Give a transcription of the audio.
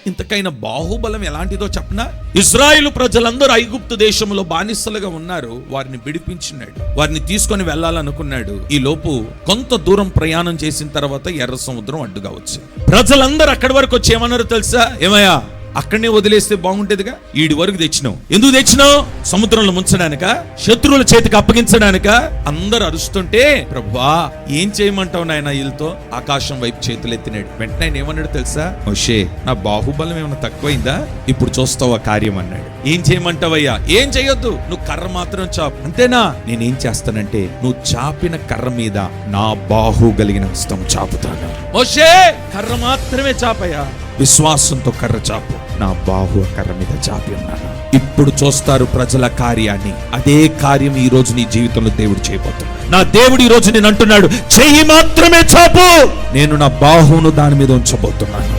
ఇంతకైనా బాహుబలం ఎలాంటిదో చెప్పనా? ఇశ్రాయేలు ప్రజలందరూ ఐగుప్తు దేశంలో బానిసలుగా ఉన్నారు, వారిని విడిపించినాడు, వారిని తీసుకొని వెళ్ళాలనుకున్నాడు. ఈ లోపు కొంత దూరం ప్రయాణం చేసిన తర్వాత ఎర్ర సముద్రం అడ్డుగా వచ్చింది. ప్రజలందరూ అక్కడి వరకు వచ్చి ఏమన్నారు తెలుసా? ఏమయ్యా, అక్కడనే వదిలేస్తే బాగుంటేదిగా, ఈడి వరకు తెచ్చినావు. ఎందుకు తెచ్చినావు? సముద్రంలో ముంచడానిక, శత్రువుల చేతికి అప్పగించడానిక? అందరు అరుస్తుంటే, ప్రభువా ఏం చేయమంటావు నాయన వీళ్ళతో? ఆకాశం వైపు చేతులు ఎత్తినాడు. వెంటనే ఆయన ఏమన్నాడు తెలుసా? మోషే, నా బాహుబలం ఏమైనా తక్కువైందా? ఇప్పుడు చూస్తావు ఆ కార్యం అన్నాడు. ఏం చేయమంటావయ్యా? ఏం చేయొద్దు, నువ్వు కర్ర మాత్రం చాపు. అంతేనా? నేనేం చేస్తానంటే, నువ్వు చాపిన కర్ర మీద నా బాహు కలిగిన హస్తం చాపుతాను. మోషే, కర్ర మాత్రమే చాపయ్యా, విశ్వాసంతో కర్ర చాపు. నా బాహు కర్ర మీద చాపి ఉన్నాను. ఇప్పుడు చూస్తారు ప్రజల కార్యాన్ని. అదే కార్యం ఈ రోజు నీ జీవితంలో దేవుడు చేయబోతున్నాడు. నా దేవుడు ఈ రోజు నేను అంటున్నాడు, చెయ్యి మాత్రమే చాపు, నేను నా బాహును దాని మీద ఉంచబోతున్నాను.